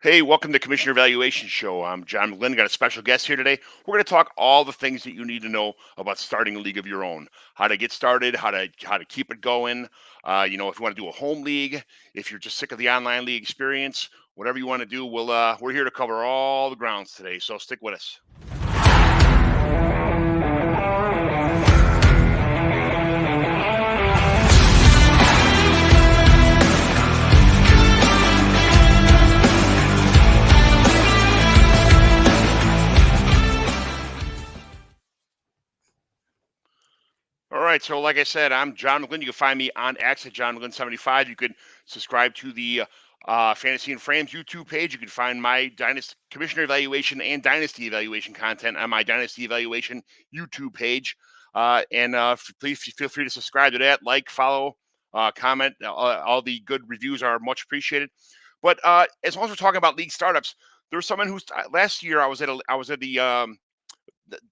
Hey, welcome to Commissioner Evaluation Show. I'm John McGlynn. Got a special guest here today. We're going to talk all the things that you need to know about starting a league of your own. How to get started, how to keep it going. If you want to do a home league, if you're just sick of the online league experience, whatever you want to do, we're here to cover all the grounds today. So stick with us. All right, so like I said, I'm John McGlynn. You can find me on X at John McGlynn 75. You can subscribe to the Fantasy and Frames YouTube page. You can find my Dynasty Commissioner Evaluation and Dynasty Evaluation content on my Dynasty Evaluation YouTube page. Please feel free to subscribe to that, like, follow, comment. All the good reviews are much appreciated. But as long as we're talking about league startups, there's someone who's last year I was at the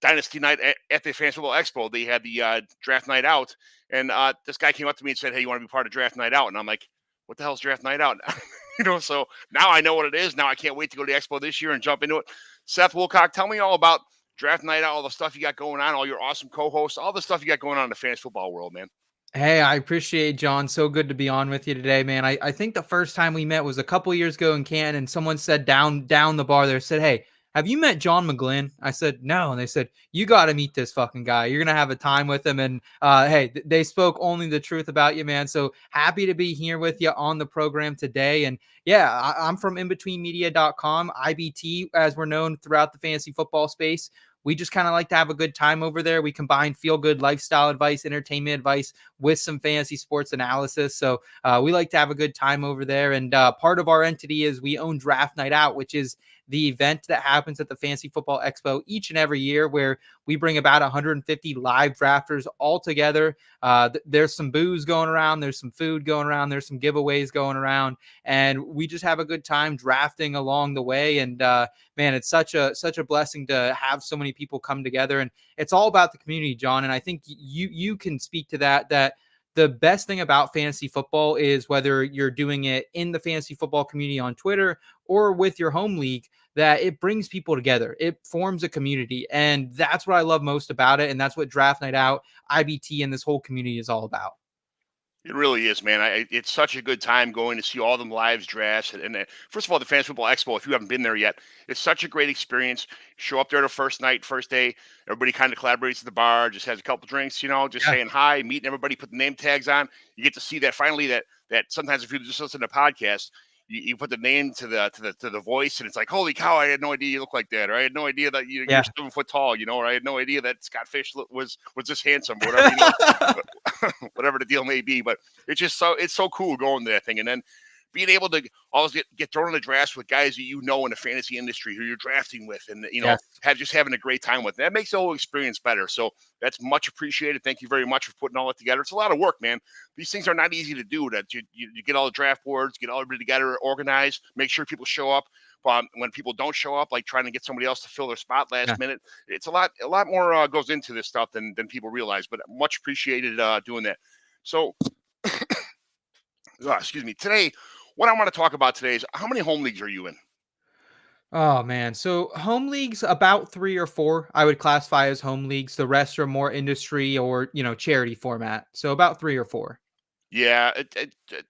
Dynasty night at the Fantasy Football Expo. They had the draft night out, and this guy came up to me and said, "Hey, you want to be part of draft night out?" And I'm like, "What the hell's draft night out?" So now I know what it is. Now I can't wait to go to the expo this year and jump into it. Seth Woolcock, tell me all about draft night out, all the stuff you got going on, all your awesome co-hosts, all the stuff you got going on in the fantasy football world, man. Hey, I appreciate John. So good to be on with you today, man. I think the first time we met was a couple years ago in Canton, and someone said down the bar there said, "Hey, have you met John McGlynn?" I said, "No," and they said, "You got to meet this fucking guy. You're gonna have a time with him." And hey, they spoke only the truth about you, man. So happy to be here with you on the program today. And yeah, I'm from inbetweenmedia.com, IBT, as we're known throughout the fantasy football space. We just kind of like to have a good time over there. We combine feel good lifestyle advice, entertainment advice with some fantasy sports analysis. So we like to have a good time over there. And part of our entity is we own Draft Night Out, which is the event that happens at the Fantasy Football Expo each and every year, where we bring about 150 live drafters all together. There's some booze going around, there's some food going around, there's some giveaways going around, and we just have a good time drafting along the way. And man, it's such a blessing to have so many people come together, and it's all about the community, John. And I think you can speak to that the best thing about fantasy football is whether you're doing it in the fantasy football community on Twitter or with your home league, that it brings people together. It forms a community. And that's what I love most about it. And that's what Draft Night Out, IBT, and this whole community is all about. It really is, man. It's such a good time going to see all them live drafts. And first of all, the Fantasy Football Expo, if you haven't been there yet, it's such a great experience. Show up there the first night, first day. Everybody kind of collaborates at the bar, just has a couple drinks, just Yeah. saying hi, meeting everybody, put the name tags on. You get to see that finally that sometimes if you just listen to podcasts, you put the name to the voice, and it's like, holy cow, I had no idea you look like that, or I had no idea that you're Yeah. 7 foot tall, or I had no idea that Scott Fish was this handsome, whatever, whatever the deal may be. But it's so cool going to that thing, and then being able to always get thrown in the drafts with guys that in the fantasy industry who you're drafting with, and Yes. having a great time with. That makes the whole experience better. So that's much appreciated. Thank you very much for putting all that together. It's a lot of work, man. These things are not easy to do. That you get all the draft boards, get everybody together, organize, make sure people show up. When people don't show up, like trying to get somebody else to fill their spot last Yeah. minute, it's a lot more goes into this stuff than people realize. But much appreciated doing that. So, excuse me. Today, what I want to talk about today is how many home leagues are you in? Oh man. So home leagues, about 3 or 4, I would classify as home leagues. The rest are more industry or, charity format. So about 3 or 4. Yeah,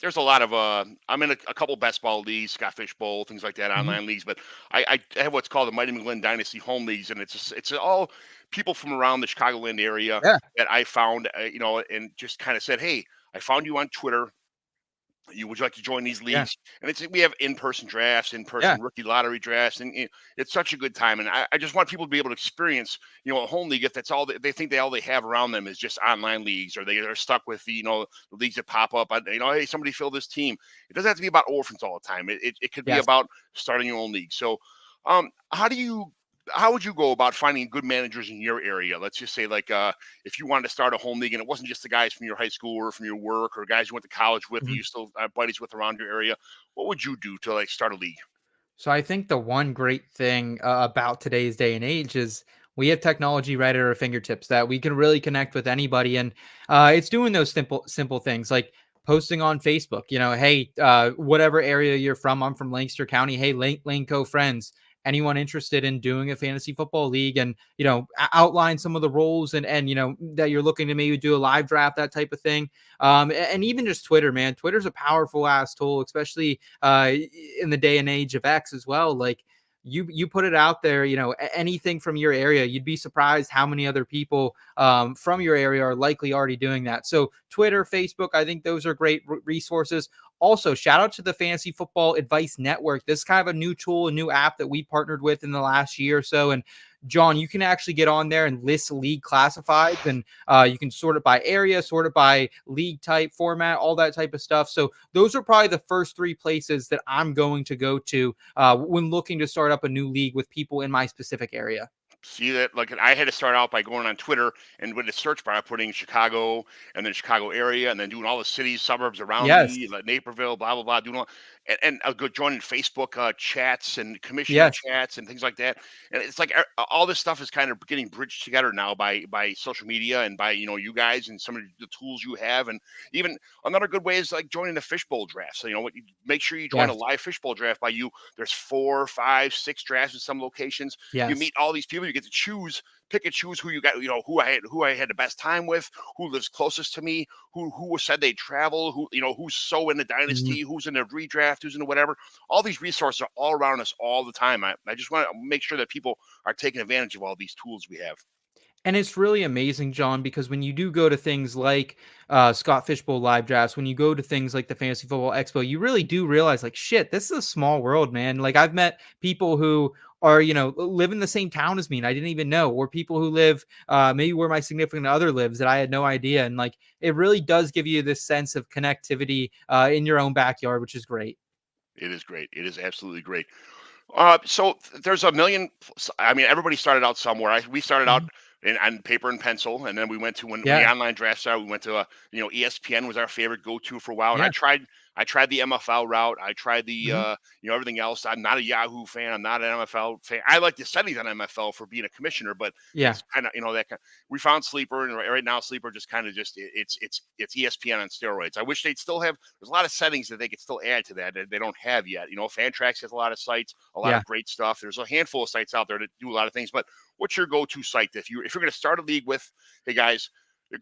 there's a lot of I'm in a couple best ball leagues, Scott Fish Bowl, things like that, Mhm. online leagues. But I have what's called the Mighty McGlynn Dynasty home leagues, and it's all people from around the Chicagoland area Yeah. that I found, and just kind of said, hey, I found you on Twitter. Would you like to join these Yeah. leagues? And we have in-person drafts, Yeah. in-person rookie lottery drafts, and it's such a good time. And I just want people to be able to experience, a home league if that's all they think all they have around them is just online leagues, or they are stuck with the leagues that pop up. Hey, somebody fill this team. It doesn't have to be about orphans all the time. It could be Yes. about starting your own league. So, how do you? How would you go about finding good managers in your area? Let's just say, like, if you wanted to start a home league and it wasn't just the guys from your high school or from your work or guys you went to college with, that Mhm. you still buddies with around your area, what would you do to like start a league? So I think the one great thing about today's day and age is we have technology right at our fingertips that we can really connect with anybody, and it's doing those simple things like posting on Facebook, hey, whatever area you're from, I'm from Lancaster County. Hey, Lane Co friends, anyone interested in doing a fantasy football league, and outline some of the roles, and that you're looking to maybe do a live draft, that type of thing. And even just Twitter, man. Twitter's a powerful ass tool, especially in the day and age of X as well. Like, you put it out there, anything from your area, you'd be surprised how many other people from your area are likely already doing that. So Twitter, Facebook, I think those are great resources. Also, shout out to the Fantasy Football Advice Network. This is kind of a new tool, a new app that we partnered with in the last year or so. And John, you can actually get on there and list league classifieds, and you can sort it by area, sort it by league type, format, all that type of stuff. So those are probably the first three places that I'm going to go to when looking to start up a new league with people in my specific area. See that? Like, I had to start out by going on Twitter and with the search bar, putting Chicago and then Chicago area, and then doing all the cities, suburbs around Yes. me, like Naperville, blah blah blah, doing all, and I'll go joining Facebook chats and commissioner Yes. chats and things like that. And it's like all this stuff is kind of getting bridged together now by social media and by you guys and some of the tools you have. And even another good way is like joining the fishbowl draft. So make sure you join a Yes. live fishbowl draft by you. There's 4, 5, 6 drafts in some locations. You Yes. meet all these people. You get to pick and choose who you got. Who I had the best time with, who lives closest to me, who said they travel, who's so in the Mhm. dynasty, who's in the redraft, who's in the whatever. All these resources are all around us all the time. I just want to make sure that people are taking advantage of all these tools we have. And it's really amazing, John, because when you do go to things like Scott Fishbowl live drafts, when you go to things like the Fantasy Football Expo, you really do realize, like, shit, this is a small world, man. Like, I've met people who are, live in the same town as me, and I didn't even know, or people who live maybe where my significant other lives that I had no idea. And like, it really does give you this sense of connectivity in your own backyard, which is great. It is great. It is absolutely great. So there's a million. I mean, everybody started out somewhere. We started out Mhm. on paper and pencil, and then we went to when the Yeah. online draft started. We went to ESPN was our favorite go-to for a while, and Yeah. I tried the MFL route. I tried the Hmm. everything else. I'm not a Yahoo fan. I'm not an MFL fan. I like the settings on MFL for being a commissioner, but Yeah. it's kind of that kind. We found Sleeper, and right now Sleeper just kind of it's ESPN on steroids. I wish they'd still have. There's a lot of settings that they could still add to that they don't have yet. Fantrax has a lot of sites, a lot Yeah. of great stuff. There's a handful of sites out there that do a lot of things. But what's your go-to site if you're going to start a league with? Hey guys,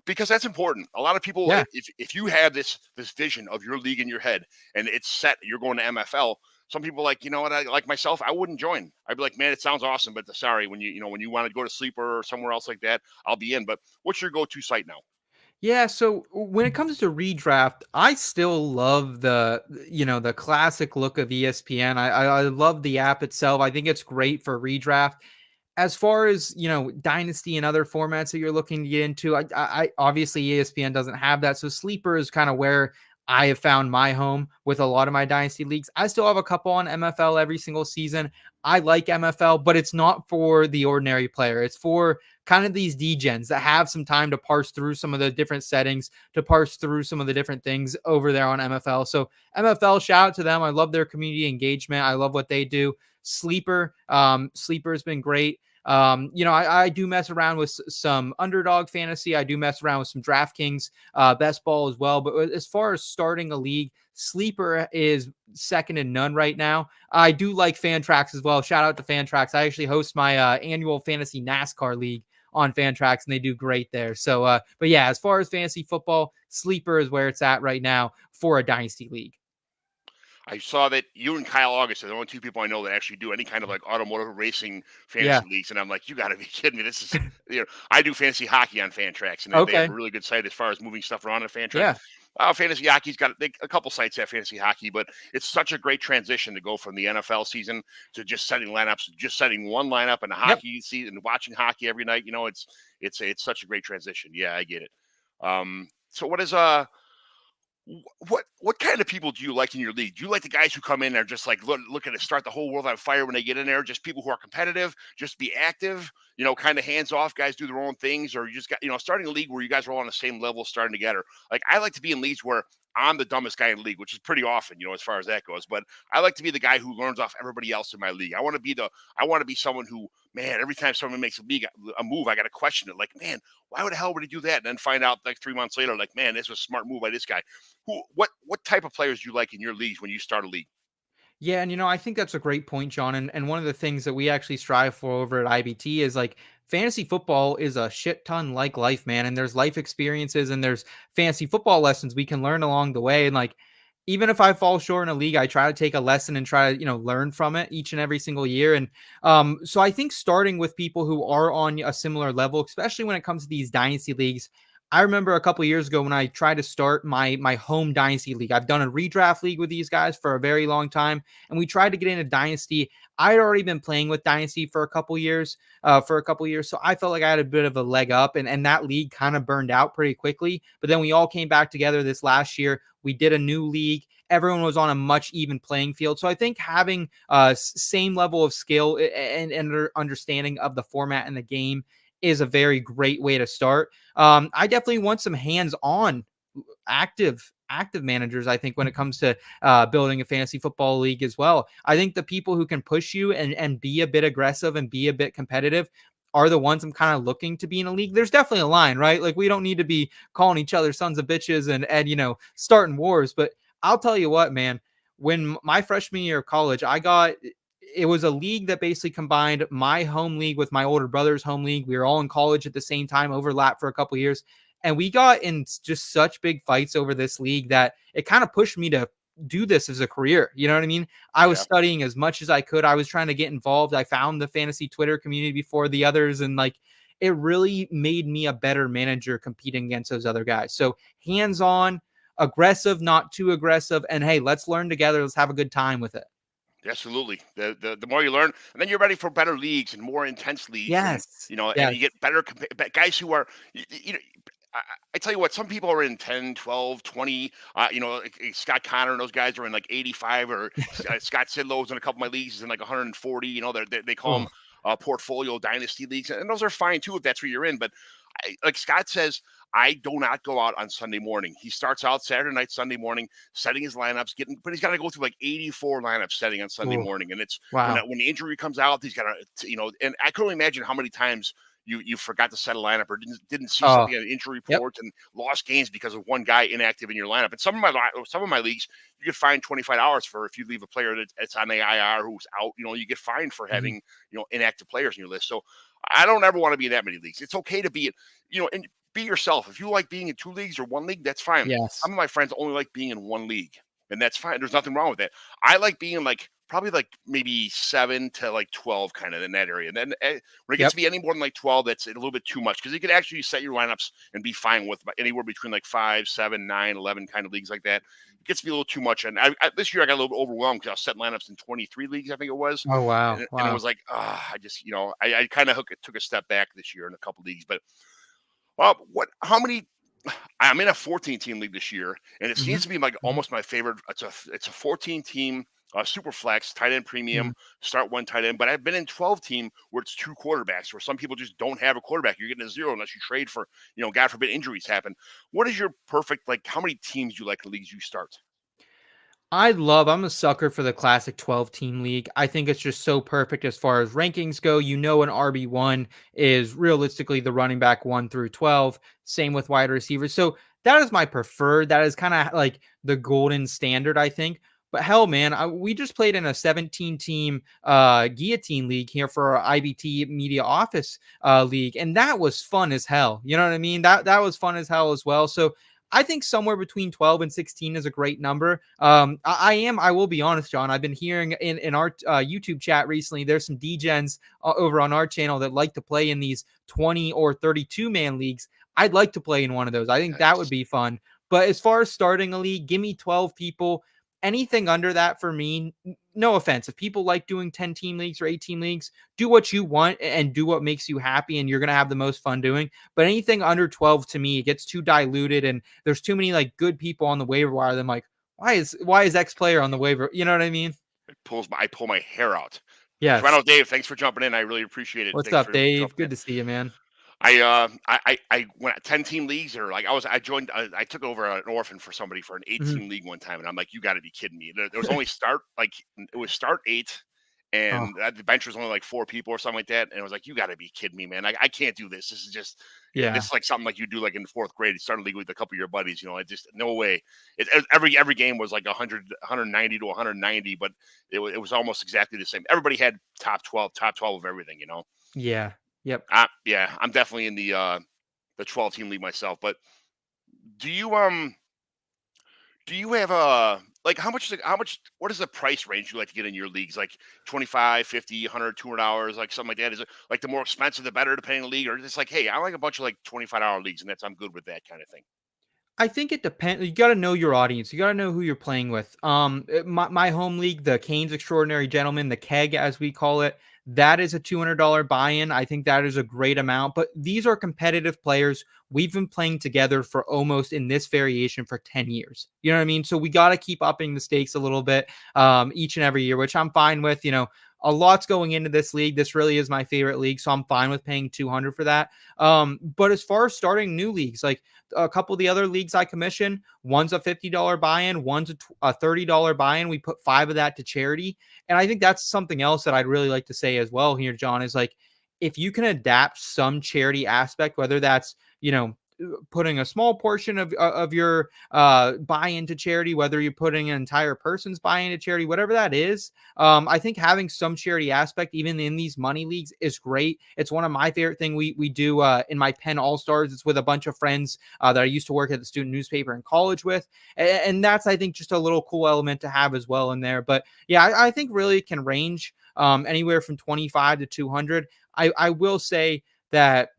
because that's important. A lot of people, Yeah. if you have this vision of your league in your head and it's set, you're going to MFL. Some people like, what, like myself, I wouldn't join. I'd be like, man, it sounds awesome, but sorry, when when you want to go to Sleeper or somewhere else like that, I'll be in. But what's your go-to site now? Yeah, so when it comes to redraft, I still love the classic look of ESPN. I love the app itself. I think it's great for redraft. As far as Dynasty and other formats that you're looking to get into, I obviously ESPN doesn't have that, so Sleeper is kind of where I have found my home with a lot of my Dynasty leagues. I still have a couple on MFL every single season. I like MFL, but it's not for the ordinary player. It's for kind of these degens that have some time to parse through some of the different settings, to parse through some of the different things over there on MFL. So MFL, shout out to them. I love their community engagement. I love what they do. Sleeper has been great. I do mess around with some underdog fantasy. I do mess around with some DraftKings best ball as well. But as far as starting a league, Sleeper is second to none right now. I do like Fantrax as well. Shout out to Fantrax. I actually host my annual fantasy NASCAR league on Fantrax, and they do great there. So, but yeah, as far as fantasy football, Sleeper is where it's at right now for a dynasty league. I saw that you and Kyle August are the only two people I know that actually do any kind of like automotive racing Yeah. fantasy leagues, and I'm like, you got to be kidding me! This is I do fantasy hockey on Fantrax, and they have a Okay. really good site as far as moving stuff around on Fantrax. Yeah. Fantasy hockey's got a couple sites that have fantasy hockey, but it's such a great transition to go from the NFL season to just setting lineups, just setting one lineup in the Yep. hockey season and watching hockey every night. It's such a great transition. Yeah, I get it. So what is what kind of people do you like in your league? Do you like the guys who come in and are just like looking to start the whole world on fire when they get in there? Just people who are competitive, just be active. kind of hands off, guys do their own things, or you just got, starting a league where you guys are all on the same level starting together. Like I like to be in leagues where I'm the dumbest guy in the league, which is pretty often, as far as that goes. But I like to be the guy who learns off everybody else in my league. I want to be someone who, man, every time someone makes a move, I got to question it. Like, man, why would the hell would he do that? And then find out like 3 months later, like, man, this was a smart move by this guy. What type of players do you like in your leagues when you start a league? Yeah, and I think that's a great point, John. And one of the things that we actually strive for over at IBT is like fantasy football is a shit ton like life, man. And there's life experiences and there's fantasy football lessons we can learn along the way. And like even if I fall short in a league, I try to take a lesson and try to, learn from it each and every single year. And so I think starting with people who are on a similar level, especially when it comes to these dynasty leagues, I remember a couple years ago when I tried to start my home dynasty league. I've done a redraft league with these guys for a very long time, and we tried to get into dynasty. I had already been playing with dynasty for a couple years, so I felt like I had a bit of a leg up, and that league kind of burned out pretty quickly. But then we all came back together this last year. We did a new league. Everyone was on a much even playing field. So I think having same level of skill and understanding of the format and the game is a very great way to start. I definitely want some hands-on active managers, I think, when it comes to building a fantasy football league as well. I think the people who can push you and be a bit aggressive and be a bit competitive are the ones I'm kind of looking to be in a league. There's definitely a line, right? Like we don't need to be calling each other sons of bitches and starting wars. But I'll tell you what, man, when my freshman year of college, it was a league that basically combined my home league with my older brother's home league. We were all in college at the same time, overlapped for a couple years. And we got in just such big fights over this league that it kind of pushed me to do this as a career. You know what I mean? I was studying as much as I could. I was trying to get involved. I found the fantasy Twitter community before the others. And like, it really made me a better manager competing against those other guys. So hands-on, aggressive, not too aggressive. And hey, let's learn together. Let's have a good time with it. Absolutely. The more you learn, and then you're ready for better leagues and more intense leagues, and Yes. and you get better guys who are, you know. I tell you what, some people are in 10, 12, 20, like Scott Connor and those guys are in like 85, or Scott Sidlow's in a couple of my leagues is in like 140. They call them Oh, portfolio dynasty leagues, and those are fine too if that's where you're in. But like Scott says, I do not go out on Sunday morning. He starts out Saturday night, Sunday morning, setting his lineups, but he's got to go through like 84 lineups setting on Sunday oh, morning. And it's wow. when the injury comes out, he's got to, and I couldn't imagine how many times you forgot to set a lineup or didn't see Oh, something on injury yep. reports and lost games because of one guy inactive in your lineup. And some of my leagues, you get fined $25 for if you leave a player that's on the IR who's out. You get fined for Mhm. having inactive players in your list. So I don't ever want to be in that many leagues. It's okay to be, and be yourself. If you like being in two leagues or one league, that's fine. Yes. Some of my friends only like being in one league, and that's fine. There's nothing wrong with that. I like being like probably like maybe 7 to like 12 kind of in that area. And then when it gets Yep. to be any more than like 12, that's a little bit too much because you could actually set your lineups and be fine with anywhere between like 5, 7, 9, 11 kind of leagues like that. It gets to be a little too much. And this year I got a little bit overwhelmed because I was setting lineups in 23 leagues, I think it was. Oh, wow. And it Wow. was like, I just, I kind of took a step back this year in a couple leagues. But well, how many? I'm in a 14 team league this year, and it Mhm. seems to be like Mhm. almost my favorite. It's a 14 team super flex tight end premium Mhm. start one tight end. But I've been in 12 team where it's two quarterbacks, where some people just don't have a quarterback. You're getting a zero unless you trade for God forbid injuries happen. What is your perfect like? How many teams do you like in the leagues you start? I'm a sucker for the classic 12 team league. I think it's just so perfect as far as rankings go. An RB1 is realistically the running back 1 through 12. Same with wide receivers. So that is my preferred. That is kind of like the golden standard, I think. But hell, man, we just played in a 17 team guillotine league here for our IBT media office league. And that was fun as hell. You know what I mean? That was fun as hell as well. So I think somewhere between 12 and 16 is a great number. I will be honest, John. I've been hearing in our YouTube chat recently, there's some DGens over on our channel that like to play in these 20 or 32 man leagues. I'd like to play in one of those. I think that would Nice. be fun. But as far as starting a league, give me 12 people. Anything under that for me, no offense. If people like doing 10 team leagues or 18 leagues, do what you want and do what makes you happy, and you're going to have the most fun doing. But anything under 12 to me, it gets too diluted, and there's too many like good people on the waiver wire. I'm like, why is X player on the waiver? You know what I mean? I pull my hair out. Yes. Toronto Dave, thanks for jumping in. I really appreciate it. What's Thanks up, for Dave? jumping in. Good to see you, man. I went 10 team leagues or like I joined I took over an orphan for somebody for an 8 Mhm. team league one time and I'm like you got to be kidding me. There was only start like it was start 8 Oh, and the bench was only like 4 people or something like that and I was like you got to be kidding me, man. I can't do this. This is just this yeah. is like something like you do like in the 4th grade. You start a league with a couple of your buddies, I just no way. Every game was like 190 to 190, but it was almost exactly the same. Everybody had top 12 of everything, Yeah. Yep. Yeah, I'm definitely in the 12 team league myself. But do you do you have like how much what is the price range you like to get in your leagues? Like 25, 50, 100, $200, like something like that? Is it like the more expensive the better depending on the league, or just like hey, I like a bunch of like $25 leagues and I'm good with that kind of thing. I think it depends. You got to know your audience. You got to know who you're playing with. My home league, the Canes Extraordinary Gentlemen, the Keg as we call it, that is a $200 buy-in. I think that is a great amount. But these are competitive players. We've been playing together for almost in this variation for 10 years. You know what I mean? So we got to keep upping the stakes a little bit each and every year, which I'm fine with. A lot's going into this league. This really is my favorite league, so I'm fine with paying 200 for that. But as far as starting new leagues, like a couple of the other leagues I commission, one's a $50 buy-in, one's a $30 buy-in. We put 5 of that to charity. And I think that's something else that I'd really like to say as well here, John, is like, if you can adapt some charity aspect, whether that's, putting a small portion of your buy into charity, whether you're putting an entire person's buy into charity, whatever that is, I think having some charity aspect, even in these money leagues, is great. It's one of my favorite thing we do in my Penn All Stars. It's with a bunch of friends that I used to work at the student newspaper in college with, and that's I think just a little cool element to have as well in there. But yeah, I think really it can range anywhere from 25 to 200. I will say that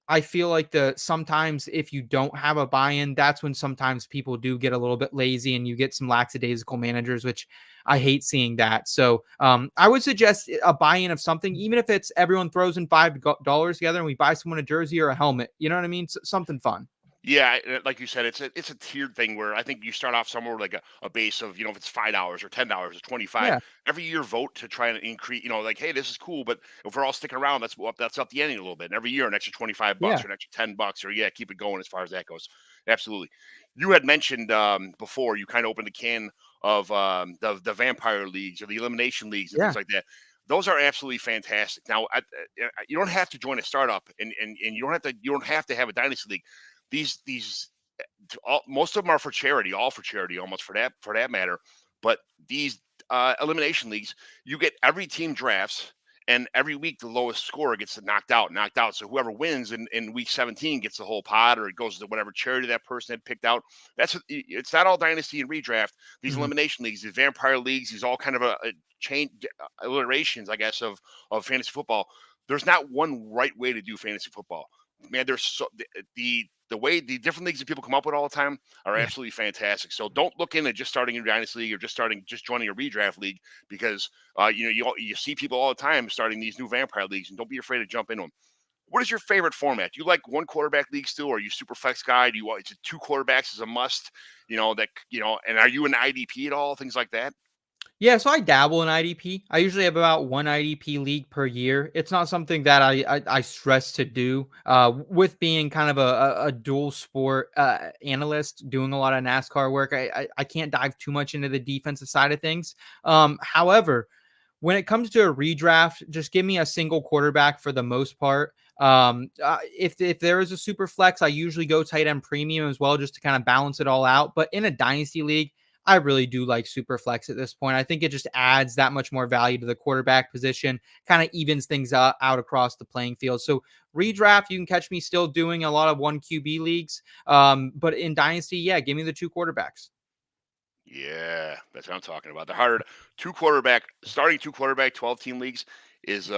I feel like sometimes if you don't have a buy-in, that's when sometimes people do get a little bit lazy and you get some lackadaisical managers, which I hate seeing that. So I would suggest a buy-in of something, even if it's everyone throws in $5 together and we buy someone a jersey or a helmet. You know what I mean? Something fun. Yeah, like you said, it's a tiered thing where I think you start off somewhere with like a base of if it's $5 or $10 or 25. Yeah. Every year vote to try and increase. Like hey, this is cool, but if we're all sticking around, that's up the ante a little bit. And every year, an extra $25 Yeah. or an extra $10, or yeah, keep it going as far as that goes. Absolutely. You had mentioned before you kind of opened the can of the vampire leagues or the elimination leagues and things Yeah. like that. Those are absolutely fantastic. Now, you don't have to join a startup, and you don't have to have a dynasty league. These most of them are for charity, all for charity, almost for that matter. But these elimination leagues, you get every team drafts, and every week the lowest scorer gets knocked out. So whoever wins in week 17 gets the whole pot, or it goes to whatever charity that person had picked out. It's not all dynasty and redraft. These Hmm. elimination leagues, these vampire leagues, these all kind of a chain iterations, I guess, of fantasy football. There's not one right way to do fantasy football, man. There's the way the different leagues that people come up with all the time are Yeah. absolutely fantastic. So don't look into just starting your dynasty league or just joining a redraft league because you see people all the time starting these new vampire leagues, and don't be afraid to jump into them. What is your favorite format? Do you like one quarterback league still, or are you super flex guy? Do you want two quarterbacks as a must? And are you an IDP at all? Things like that. Yeah, so I dabble in IDP. I usually have about one IDP league per year. It's not something that I stress to do. With being kind of a dual sport analyst, doing a lot of NASCAR work, I can't dive too much into the defensive side of things. However, when it comes to a redraft, just give me a single quarterback for the most part. If there is a super flex, I usually go tight end premium as well, just to kind of balance it all out. But in a dynasty league, I really do like super flex at this point. I think it just adds that much more value to the quarterback position, kind of evens things out across the playing field. So redraft, you can catch me still doing a lot of one QB leagues. But in dynasty, yeah, give me the two quarterbacks. Yeah, that's what I'm talking about. The hard starting two quarterback 12 team leagues is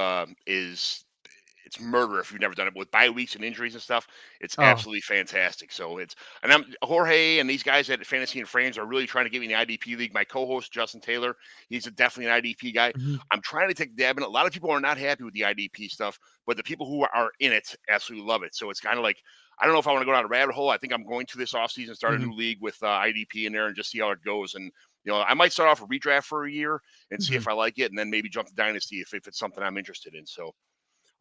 it's murder if you've never done it with bye weeks and injuries and stuff. It's Oh, absolutely fantastic. So and I'm Jorge and these guys at Fantasy and Frames are really trying to get me in the IDP league. My co-host Justin Taylor, he's definitely an IDP guy. mhm. I'm trying to take dab in it. A lot of people are not happy with the IDP stuff, but the people who are in it absolutely love it. So it's kind of like I don't know if I want to go down a rabbit hole. I think I'm going to this offseason start a Mhm. new league with IDP in there and just see how it goes. And I might start off a redraft for a year and see Mhm. if I like it, and then maybe jump to Dynasty if it's something I'm interested in. So,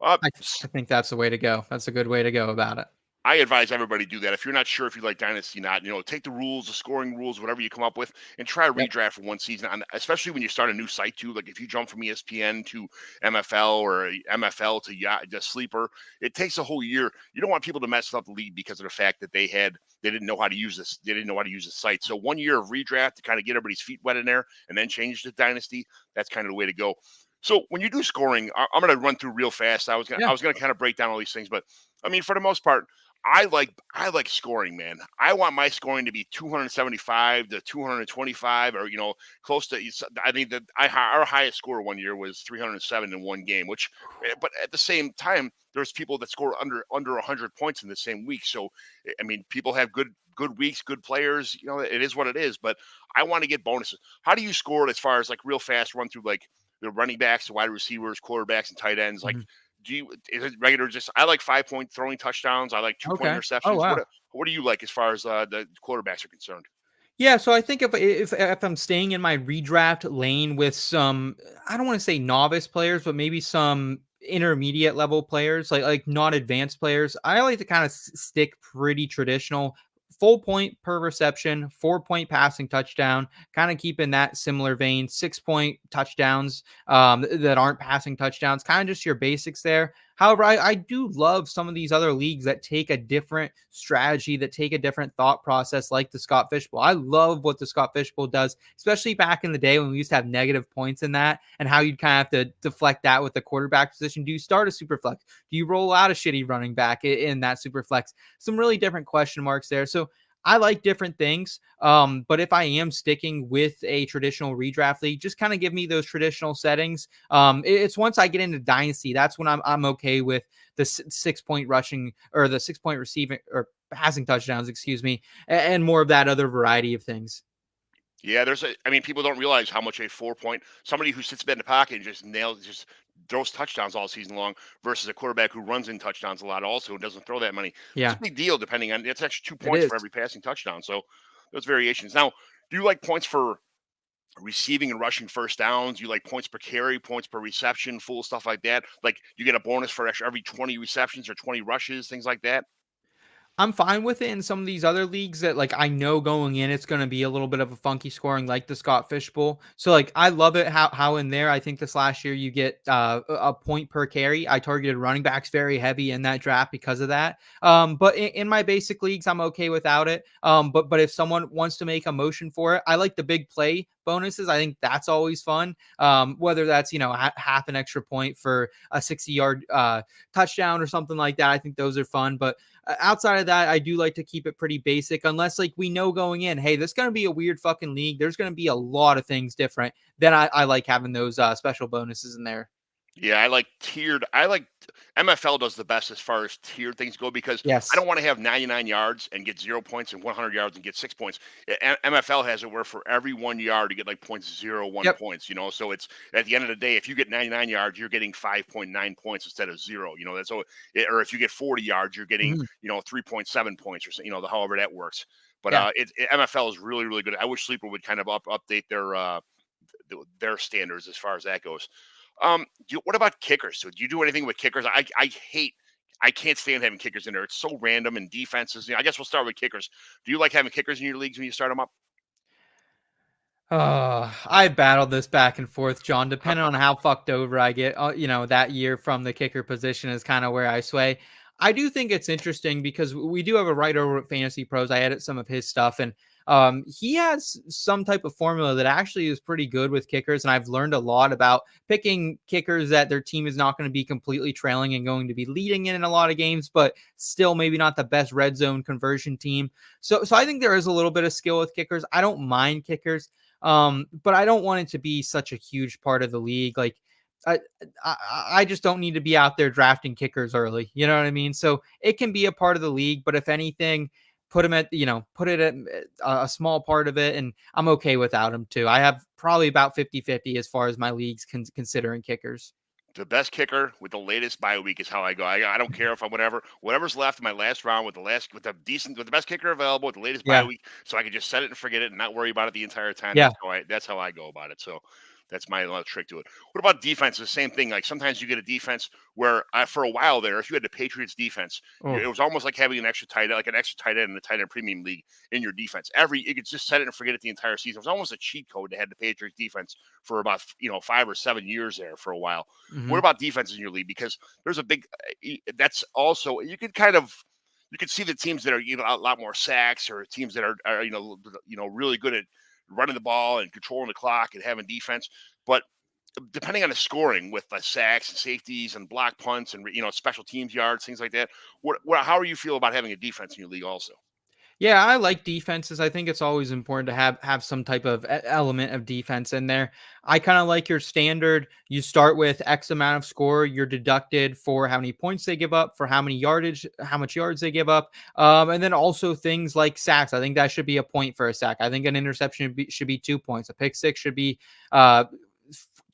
I I think that's the way to go. That's a good way to go about it. I advise everybody do that. If you're not sure if you like Dynasty, not take the rules, the scoring rules, whatever you come up with, and try Yep. redraft for one season. Especially when you start a new site too. Like if you jump from ESPN to MFL or MFL to Sleeper, it takes a whole year. You don't want people to mess up the league because of the fact that they didn't know how to use this. They didn't know how to use the site. So 1 year of redraft to kind of get everybody's feet wet in there, and then change to Dynasty. That's kind of the way to go. So when you do scoring, I'm going to run through real fast. I Yeah. was gonna kind of break down all these things, but I mean, for the most part, I like scoring, man. I want my scoring to be 275 to 225, or close to. I think that our highest score 1 year was 307 in one game. But at the same time, there's people that score under 100 points in the same week. So I mean, people have good weeks, good players. It is what it is. But I want to get bonuses. How do you score as far as like real fast run through like the running backs, the wide receivers, quarterbacks, and tight ends? Like, Mhm. is it regular? Just I like 5 point throwing touchdowns. I like 2 point Okay. Oh, interceptions. wow. What do you like as far as the quarterbacks are concerned? Yeah, so I think if I'm staying in my redraft lane with some, I don't want to say novice players, but maybe some intermediate level players, like not advanced players, I like to kind of stick pretty traditional. Full point per reception, 4 point passing touchdown, kind of keep in that similar vein. 6 point touchdowns that aren't passing touchdowns, kind of just your basics there. However, I do love some of these other leagues that take a different strategy, that take a different thought process, like the Scott Fishbowl. I love what the Scott Fishbowl does, especially back in the day when we used to have negative points in that, and how you'd kind of have to deflect that with the quarterback position. Do you start a super flex? Do you roll out a shitty running back in that super flex? Some really different question marks there. So I like different things. But if I am sticking with a traditional redraft league, just kind of give me those traditional settings. It's once I get into Dynasty, that's when I'm okay with the 6 point rushing, or the 6 point receiving or passing touchdowns, excuse me, and more of that other variety of things. Yeah, I mean, people don't realize how much a 4 point somebody who sits in the pocket and just throws touchdowns all season long versus a quarterback who runs in touchdowns a lot also and doesn't throw that many. It's a Yeah, big deal depending on it's actually two it points is. for every passing touchdown. So those variations. Now, do you like points for receiving and rushing first downs? You like points per carry, points per reception, full stuff like that? Like you get a bonus for every 20 receptions or 20 rushes, things like that? I'm fine with it in some of these other leagues that, like, I know going in it's going to be a little bit of a funky scoring, like the Scott Fishbowl. So like I love it how in there, I think this last year you get a point per carry. I targeted running backs very heavy in that draft because of that. But in my basic leagues I'm okay without it. But if someone wants to make a motion for it, I like the big play bonuses. I think that's always fun. Whether that's half an extra point for a 60-yard touchdown or something like that. I think those are fun. But outside of that, I do like to keep it pretty basic, unless like we know going in, hey, this is going to be a weird fucking league. There's going to be a lot of things different. Then I like having those special bonuses in there. Yeah, I like tiered. I like MFL does the best as far as tiered things go because I Yes. don't want to have 99 yards and get 0 points and 100 yards and get 6 points. MFL has it where for every 1 yard you get like 0.01 Yep. points. So it's at the end of the day, if you get 99 yards, you're getting 5.9 points instead of zero. That's so. Or if you get 40 yards, you're getting Mhm. 3.7 points or something. However that works. But Yeah. MFL is really really good. I wish Sleeper would kind of update their standards as far as that goes. What about kickers? So do you do anything with kickers? I can't stand having kickers in there. It's so random and defenses. I guess we'll start with kickers. Do you like having kickers in your leagues when you start them up? I battled this back and forth, John. Depending on how fucked over I get, that year from the kicker position is kind of where I sway. I do think it's interesting because we do have a writer over at Fantasy Pros. I edit some of his stuff, and he has some type of formula that actually is pretty good with kickers. And I've learned a lot about picking kickers that their team is not going to be completely trailing and going to be leading in a lot of games, but still maybe not the best red zone conversion team. So I think there is a little bit of skill with kickers. I don't mind kickers. But I don't want it to be such a huge part of the league. Like I, I just don't need to be out there drafting kickers early. You know what I mean? So it can be a part of the league, but if anything, put him at, put it at a small part of it. And I'm okay without him too. I have probably about 50-50 as far as my leagues considering kickers. The best kicker with the latest bye week is how I go. I don't care if I'm whatever's left in my last round with the best kicker available with the latest bye Yeah. week, so I can just set it and forget it and not worry about it the entire time. Yeah. That's how I go about it. So that's my little trick to it. What about defense? The same thing. Like sometimes you get a defense where for a while there, if you had the Patriots defense, it Oh. was almost like having an extra tight end in the tight end premium league in your defense. You could just set it and forget it the entire season. It was almost a cheat code to have the Patriots defense for about 5 or 7 years there for a while. What Mhm. about defense in your league? Because there's a big. That's also you can see the teams that are a lot more sacks or teams that are really good at running the ball and controlling the clock and having defense. But depending on the scoring with the sacks and safeties and block punts and special teams yards, things like that. How are you feel about having a defense in your league also? Yeah, I like defenses. I think it's always important to have some type of element of defense in there. I kind of like your standard. You start with X amount of score. You're deducted for how many points they give up, for how much yards they give up, and then also things like sacks. I think that should be a point for a sack. I think an interception should be 2 points. A pick six should be uh,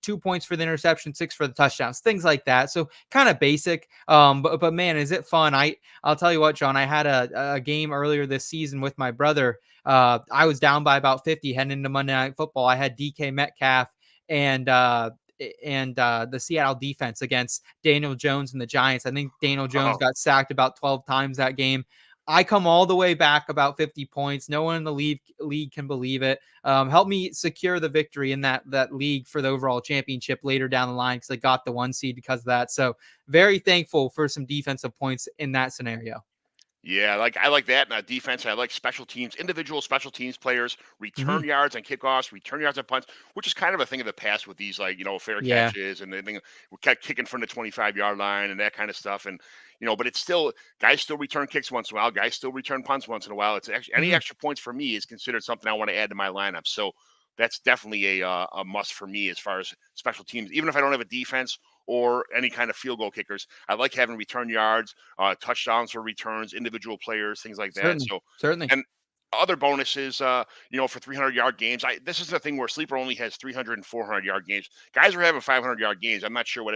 2 points for the interception, six for the touchdowns, things like that. So kind of basic. But man, is it fun? I'll tell you what, John. I had a game earlier this season with my brother. I was down by about 50 heading into Monday Night Football. I had DK Metcalf and the Seattle defense against Daniel Jones and the Giants. I think Daniel Jones Oh, got sacked about 12 times that game. I come all the way back about 50 points. No one in the league can believe it. Help me secure the victory in that league for the overall championship later down the line because I got the 1 seed because of that. So very thankful for some defensive points in that scenario. yeah, I like that. And defense, I like special teams, individual special teams players, return Hmm. yards on kickoffs, return yards on punts, which is kind of a thing of the past with these fair Yeah. catches and everything. We kept kicking from the 25-yard line and that kind of stuff. And but it's still guys still return kicks once in a while. Guys still return punts once in a while. It's actually any Hmm. extra points for me is considered something I want to add to my lineup. So that's definitely a must for me as far as special teams. Even if I don't have a defense or any kind of field goal kickers, I like having return yards, touchdowns for returns, individual players, things like that. Certainly. So, Certainly. and other bonuses, for 300-yard games. This is the thing where Sleeper only has 300 and 400-yard games. Guys are having 500-yard games. I'm not sure why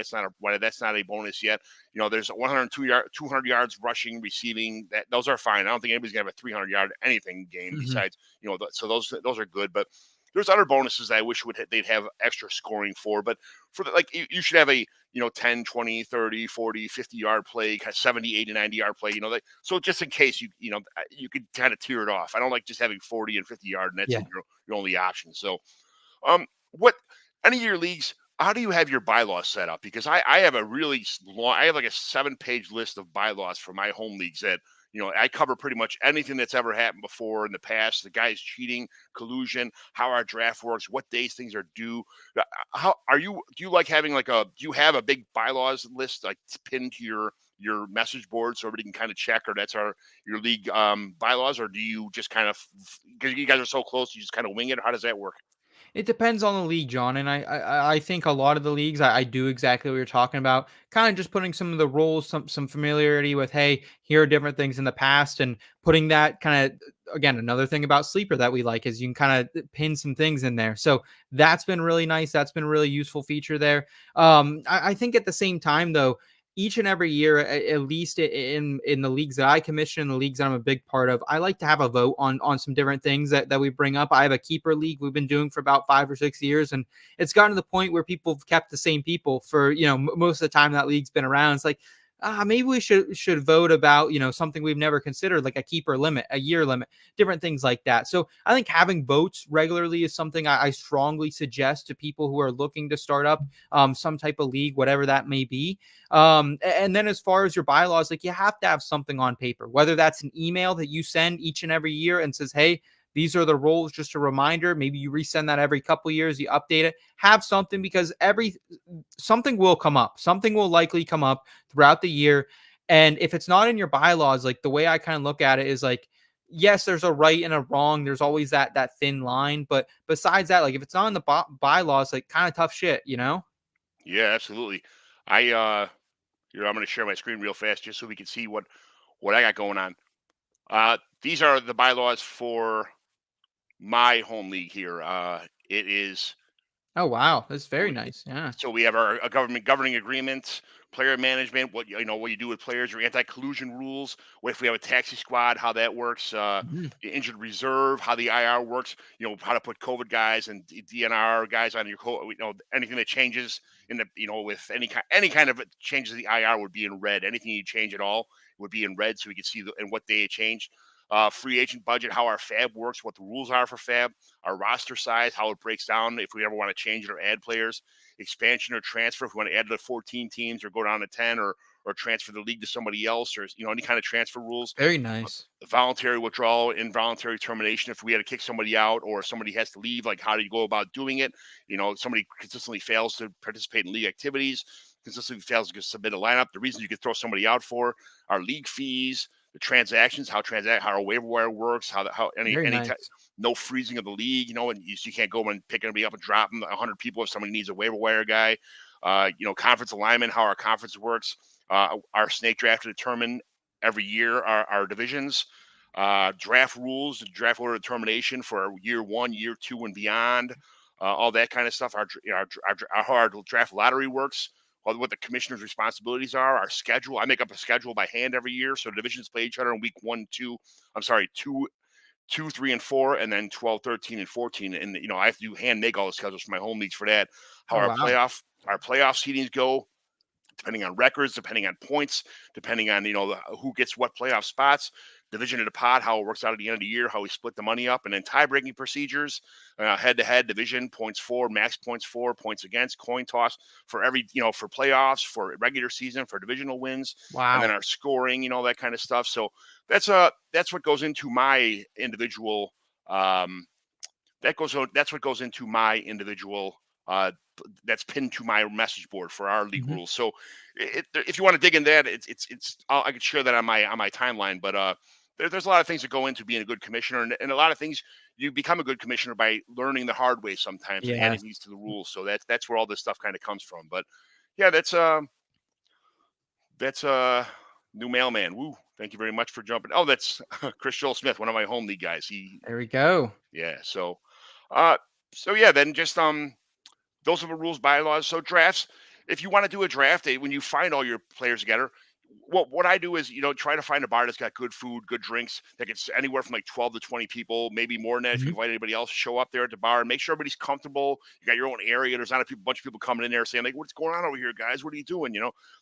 that's not a bonus yet. There's 200 yards rushing, receiving. Those are fine. I don't think anybody's gonna have a 300-yard anything game Hmm. besides so those are good. But there's other bonuses that I wish they'd have extra scoring for. But for you should have a 10, 20, 30, 40, 50-yard play, 70, 80, 90-yard play, so just in case you could kind of tear it off. I don't like just having 40 and 50-yard and that's Yeah. your only option. So, what any of your leagues, how do you have your bylaws set up? Because I have a really long, I have like a 7-page list of bylaws for my home leagues that, I cover pretty much anything that's ever happened before in the past. The guys cheating, collusion, how our draft works, what days things are due. How are you? Do you like having do you have a big bylaws list like pinned to your message board so everybody can kind of check, or that's your league bylaws, or do you just kind of because you guys are so close, you just kind of wing it? How does that work? It depends on the league, John, and I think a lot of the leagues I do exactly what you're talking about. Kind of just putting some of the rules, some familiarity with, hey, here are different things in the past, and putting that kind of again another thing about Sleeper that we like is you can kind of pin some things in there. So that's been really nice. That's been a really useful feature there. I think at the same time though, each and every year, at least in the leagues that I commission, the leagues that I'm a big part of, I like to have a vote on some different things that we bring up. I have a keeper league we've been doing for about 5 or 6 years, and it's gotten to the point where people have kept the same people for most of the time that league's been around. It's like maybe we should vote about something we've never considered, like a keeper limit, a year limit, different things like that. So I think having votes regularly is something I strongly suggest to people who are looking to start up some type of league, whatever that may be. And then as far as your bylaws, like you have to have something on paper, whether that's an email that you send each and every year and says, hey, these are the rules, just a reminder. Maybe you resend that every couple of years, you update it, have something because something will come up. Something will likely come up throughout the year. And if it's not in your bylaws, like the way I kind of look at it is like, yes, there's a right and a wrong. There's always that thin line. But besides that, like if it's not in the bylaws, like kind of tough shit, you know? Yeah, absolutely. I I'm going to share my screen real fast just so we can see what I got going on. These are the bylaws for my home league here. It is. Oh, wow. That's very We, nice. Yeah. so we have our a government governing agreement, player management, what you do with players, your anti-collusion rules. What if we have a taxi squad? How that works? Mhm. Injured reserve, how the IR works. How to put COVID guys and DNR guys on your anything that changes in the with any kind of changes in the IR would be in red. Anything you change at all would be in red, so we can see and what they changed. Free agent budget, how our fab works, what the rules are for fab, our roster size, how it breaks down if we ever want to change it or add players, expansion or transfer if we want to add to 14 teams or go down to 10 or transfer the league to somebody else or any kind of transfer rules. Very nice. Voluntary withdrawal, involuntary termination if we had to kick somebody out or somebody has to leave, like how do you go about doing it? Somebody consistently fails to participate in league activities, consistently fails to submit a lineup, the reason you could throw somebody out for, our league fees, the transactions, how our waiver wire works, how Very nice. no freezing of the league, and you can't go and pick anybody up and drop them 100 people if somebody needs a waiver wire guy. Conference alignment, how our conference works, our snake draft to determine every year our divisions, draft rules, draft order determination for year 1, year 2, and beyond, all that kind of stuff. How our draft lottery works, what the commissioner's responsibilities are, our schedule. I make up a schedule by hand every year, so divisions play each other in week 1, 2. I'm sorry, 2, 3, and 4, and then 12, 13, and 14. And I have to hand make all the schedules for my home leagues for that. How Oh, wow. our playoff seedings go, depending on records, depending on points, depending on who gets what playoff spots, division of the pot, how it works out at the end of the year, how we split the money up, and then tie-breaking procedures, head-to-head division, points for, max points for, points against, coin toss for every for playoffs, for regular season, for divisional wins, and then Wow. our scoring, that kind of stuff. So that's what goes into my individual. That's what goes into my individual that's pinned to my message board for our league Mhm. rules. So if you want to dig in that, I could share that on my timeline. But there's a lot of things that go into being a good commissioner, and a lot of things you become a good commissioner by learning the hard way sometimes and adding Yes. these to the rules. So that's where all this stuff kind of comes from. But yeah, that's new mailman. Woo! Thank you very much for jumping. Oh, that's Chris Joel Smith, one of my home league guys. There we go. Yeah. Uh, so yeah, then just those are the rules, bylaws. So drafts, if you want to do a draft day, when you find all your players together, what I do is try to find a bar that's got good food, good drinks, that gets anywhere from like 12 to 20 people, maybe more than that. If you Mhm. invite anybody else, show up there at the bar and make sure everybody's comfortable. You got your own area. There's not a bunch of people coming in there saying like, "What's going on over here, guys? What are you doing?"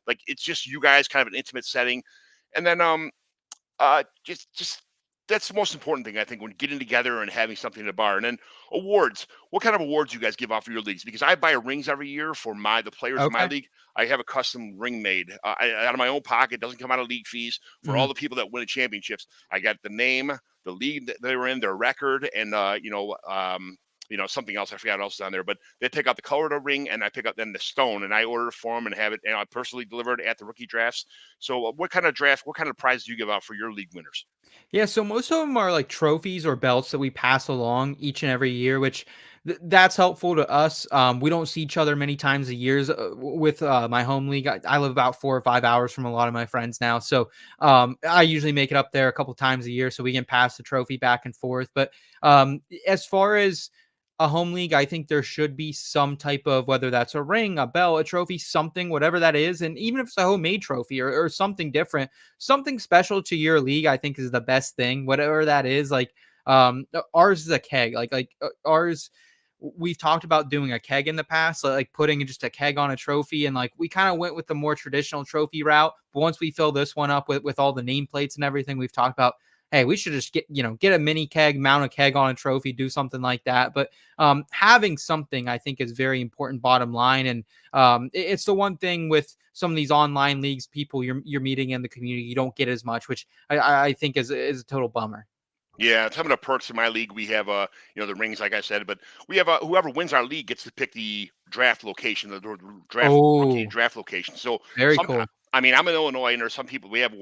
Like it's just you guys, kind of an intimate setting, and then just that's the most important thing I think when getting together and having something at a bar. And then awards. What kind of awards you guys give out for your leagues? Because I buy rings every year for the players in my Okay. league. I have a custom ring made out of my own pocket. Doesn't come out of league fees for all Mhm. the people that win the championships. I got the name, the league that they were in, their record, and something else. I forgot what else is on there, but they pick out the color of the ring, and I pick up then the stone, and I order it for them and have it, and I personally delivered at the rookie drafts. So, what kind of prize do you give out for your league winners? Yeah, so most of them are like trophies or belts that we pass along each and every year, which that's helpful to us. We don't see each other many times a year with my home league. I live about 4 or 5 hours from a lot of my friends now, so I usually make it up there a couple times a year so we can pass the trophy back and forth. But as far as a home league, I think there should be some type of, whether that's a ring, a bell, a trophy, something, whatever that is, and even if it's a homemade trophy or something different, something special to your league, I think is the best thing, whatever that is. Like ours is a keg, ours, we've talked about doing a keg in the past, like putting just a keg on a trophy, and like we kind of went with the more traditional trophy route. But once we fill this one up with all the nameplates and everything, we've talked about, hey, we should just get a mini keg, mount a keg on a trophy, do something like that. But having something, I think, is very important, bottom line. And it's the one thing with some of these online leagues, people you're meeting in the community, you don't get as much, which I think is a total bummer. Yeah, some of the perks in my league, we have the rings, like I said, but we have whoever wins our league gets to pick the draft location, the draft rookie Oh, draft location. So very some, cool. I mean, I'm in Illinois, and there's some people. We have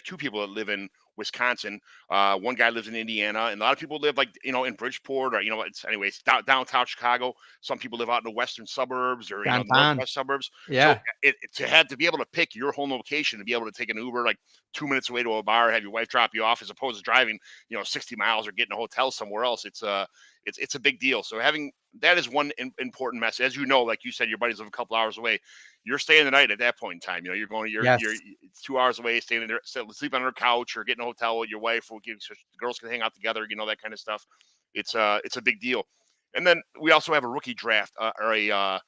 two people that live in Wisconsin. One guy lives in Indiana, and a lot of people live like in Bridgeport or it's anyways downtown Chicago. Some people live out in the western suburbs or the Downtown. northwest suburbs. So Yeah. to have to be able to pick your home location, to be able to take an Uber like 2 minutes away to a bar, have your wife drop you off, as opposed to driving 60 miles or getting a hotel somewhere else. it's a big deal. So having that is one important message. As you know, like you said, your buddies live a couple hours away. You're staying the night at that point in time. You're going, you're Yes. it's 2 hours away, staying there, sleeping on her couch or getting a hotel with your wife, so the girls can hang out together. That kind of stuff. It's a big deal. And then we also have a rookie draft or a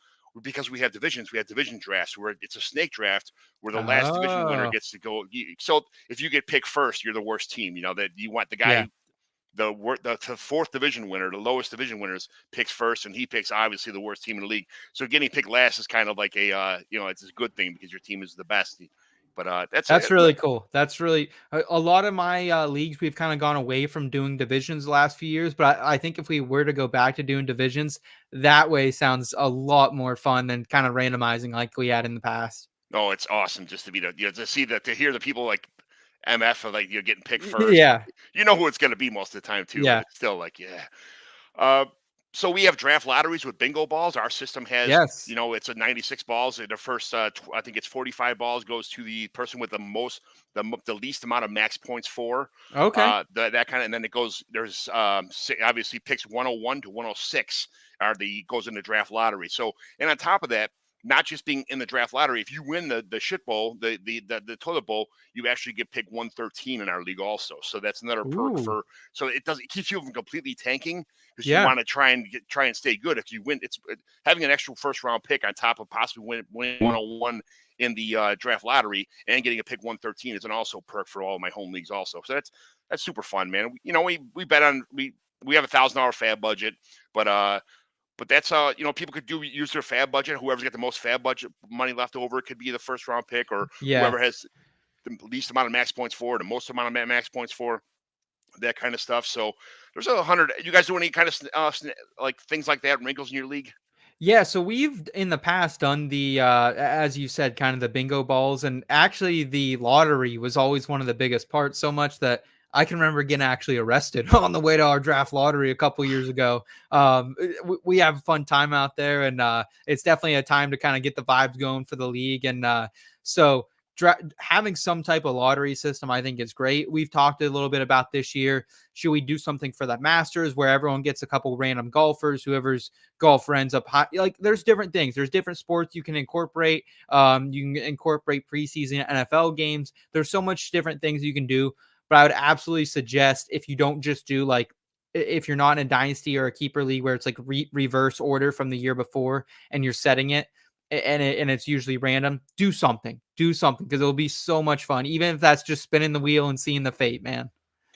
because we have divisions, we have division drafts where it's a snake draft where the last division winner Oh, gets to go. So if you get picked first, you're the worst team. That you want the yeah. guy, the fourth division winner, the lowest division winners picks first, and he picks obviously the worst team in the league. So getting picked last is kind of like it's a good thing because your team is the best. But that's That's it. really cool. That's really a lot of my leagues. We've kind of gone away from doing divisions the last few years, but I think if we were to go back to doing divisions, that way sounds a lot more fun than kind of randomizing like we had in the past. Oh, it's awesome just to be to see that, to hear the people like MF of like getting picked first. Yeah, You know who it's going to be most of the time too, but yeah, it's still like yeah. Uh, so we have draft lotteries with bingo balls. Our system has, yes. it's a 96 balls. And the first, I think it's 45 balls goes to the person with the least amount of max points for Okay. that kind of, and then it goes. There's obviously picks 101 to 106 goes in the draft lottery. So, and on top of that, not just being in the draft lottery, if you win the shit bowl, the toilet bowl, you actually get pick 113 in our league also. So that's another perk Ooh, so it keeps you from completely tanking because you yeah, want to try and stay good. If you win, it's having an extra first round pick on top of possibly winning 101 in the draft lottery and getting a pick 113 is an also perk for all of my home leagues also. So that's super fun, man. We bet on we have $1,000 fab budget, but that's people could use their fab budget. Whoever's got the most fab budget money left over could be the first round pick, or yeah. whoever has the least amount of max points for, the most amount of max points for, that kind of stuff. So there's 100. You guys do any kind of like things like that, wrinkles in your league? Yeah, so we've in the past done the as you said, kind of the bingo balls, and actually the lottery was always one of the biggest parts. So much that I can remember getting actually arrested on the way to our draft lottery a couple years ago. We have a fun time out there, and it's definitely a time to kind of get the vibes going for the league. And so having some type of lottery system, I think is great. We've talked a little bit about this year. Should we do something for the Masters where everyone gets a couple random golfers, whoever's golfer ends up high? Like there's different things. There's different sports you can incorporate. You can incorporate preseason NFL games. There's so much different things you can do. But I would absolutely suggest if you don't just do like if you're not in a dynasty or a keeper league where it's like reverse order from the year before and you're setting it and it's usually random, do something because it'll be so much fun, even if that's just spinning the wheel and seeing the fate, man.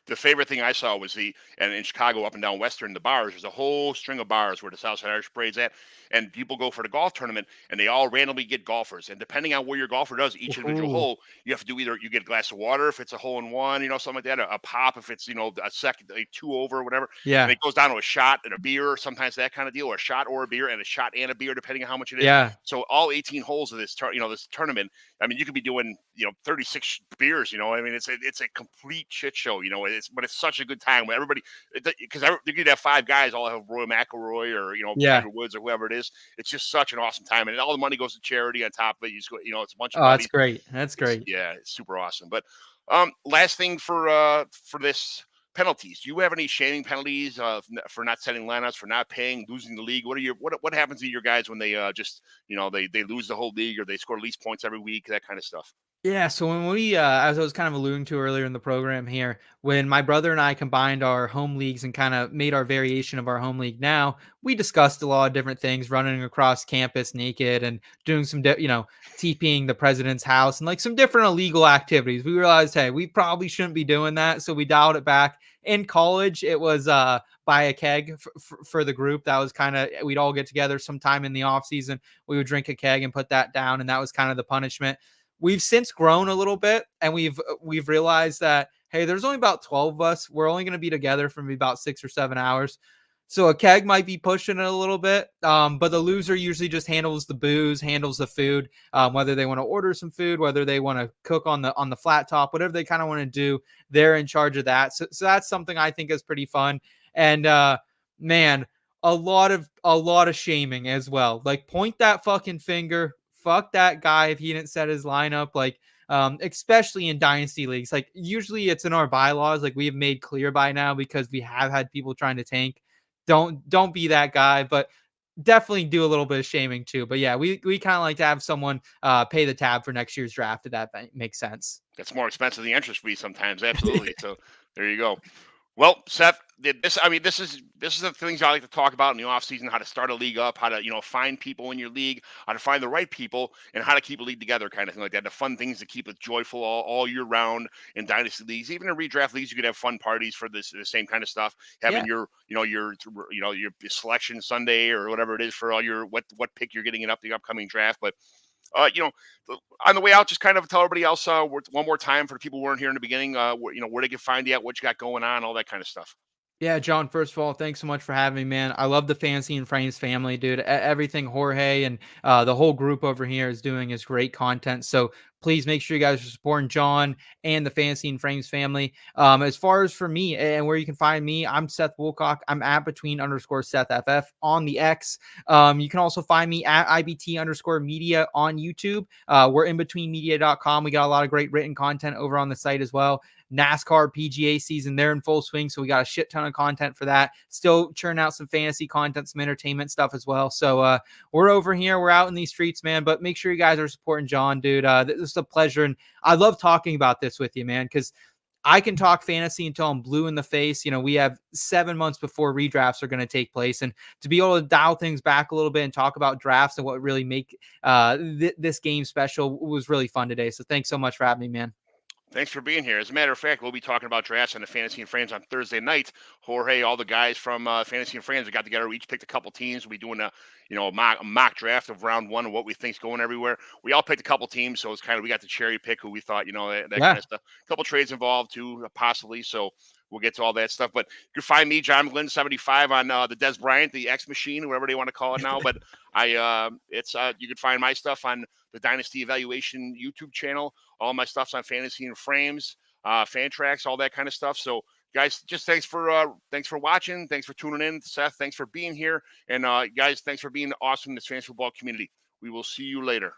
The favorite thing I saw was and in Chicago, up and down Western, the bars. There's a whole string of bars where the Southside Irish Parade's at, and people go for the golf tournament, and they all randomly get golfers. And depending on where your golfer does each individual Ooh, hole, you have to do either you get a glass of water if it's a hole in one, something like that, a pop if it's a second, like two over, or whatever. And yeah, it goes down to a shot and a beer, sometimes that kind of deal, or a shot or a beer, and a shot and a beer, depending on how much it is. yeah. So all 18 holes of this tournament, I mean, you could be doing 36 beers. I mean, it's a complete shit show. But it's such a good time when everybody, because you could have five guys all have Roy McIlroy or Yeah. Tiger Woods or whoever it is. It's just such an awesome time, and all the money goes to charity on top of it. You just go, it's a bunch of Oh, that's buddies. great. That's great. It's super awesome. But last thing for this. Penalties. Do you have any shaming penalties for not setting lineups, for not paying, losing the league? What happens to your guys when they just they lose the whole league or they score least points every week, that kind of stuff? Yeah, so when we, as I was kind of alluding to earlier in the program here, when my brother and I combined our home leagues and kind of made our variation of our home league now, we discussed a lot of different things, running across campus naked and doing some, TPing the president's house and like some different illegal activities. We realized, hey, we probably shouldn't be doing that. So we dialed it back. In college, it was buy a keg for the group. That was kind of, we'd all get together sometime in the off season. We would drink a keg and put that down. And that was kind of the punishment. We've since grown a little bit, and we've realized that hey, there's only about 12 of us. We're only going to be together for maybe about 6 or 7 hours. So a keg might be pushing it a little bit, but the loser usually just handles the booze, handles the food, whether they want to order some food, whether they want to cook on the flat top, whatever they kind of want to do, they're in charge of that. So that's something I think is pretty fun. And man, a lot of shaming as well. Like point that fucking finger, fuck that guy if he didn't set his lineup. Like especially in dynasty leagues, like usually it's in our bylaws, like we have made clear by now because we have had people trying to tank. don't be that guy, but definitely do a little bit of shaming too. But yeah, we kind of like to have someone pay the tab for next year's draft if that makes sense. That's more expensive than the interest fee sometimes. Absolutely. So there you go. Well, Seth, this is the things I like to talk about in the offseason, how to start a league up, how to, find people in your league, how to find the right people, and how to keep a league together, kind of thing like that. The fun things to keep it joyful all year round in dynasty leagues. Even in redraft leagues, you could have fun parties for the same kind of stuff. Having Yeah. your selection Sunday or whatever it is for all your what pick you're getting in the upcoming draft. But on the way out, just kind of tell everybody else one more time for the people who weren't here in the beginning, where they can find you at, what you got going on, all that kind of stuff. Yeah, John, first of all, thanks so much for having me, man. I love the Fantasy and Frames family, dude. Everything Jorge and the whole group over here is doing is great content. So please make sure you guys are supporting John and the Fantasy and Frames family. As far as for me and where you can find me, I'm Seth Woolcock. I'm at between_SethFF on the X. You can also find me at IBT_media on YouTube. We're inbetweenmedia.com. We got a lot of great written content over on the site as well. NASCAR PGA season, they're in full swing, so we got a shit ton of content for that. Still churn out some fantasy content, some entertainment stuff as well. So we're over here, we're out in these streets, man. But make sure you guys are supporting John, dude. This is a pleasure, and I love talking about this with you, man, because I can talk fantasy until I'm blue in the face. We have 7 months before redrafts are going to take place, and to be able to dial things back a little bit and talk about drafts and what really make this game special was really fun today. So thanks so much for having me, man. Thanks for being here. As a matter of fact, we'll be talking about drafts on the Fantasy and Frames on Thursday night. Jorge, all the guys from Fantasy and Frames, we got together. We each picked a couple teams. We'll be doing a mock draft of round one and what we think's going everywhere. We all picked a couple teams, so it's kind of we got to cherry pick who we thought, that kind of stuff. A couple trades involved too, possibly. So we'll get to all that stuff. But you can find me, John McGlynn, 75 on the Des Bryant, the X Machine, whatever they want to call it now. But you can find my stuff on the Dynasty Evaluation YouTube channel. All my stuff's on Fantasy and Frames, fan tracks, all that kind of stuff. So, guys, just thanks for watching. Thanks for tuning in. Seth, thanks for being here. And guys, thanks for being awesome in this fantasy football community. We will see you later.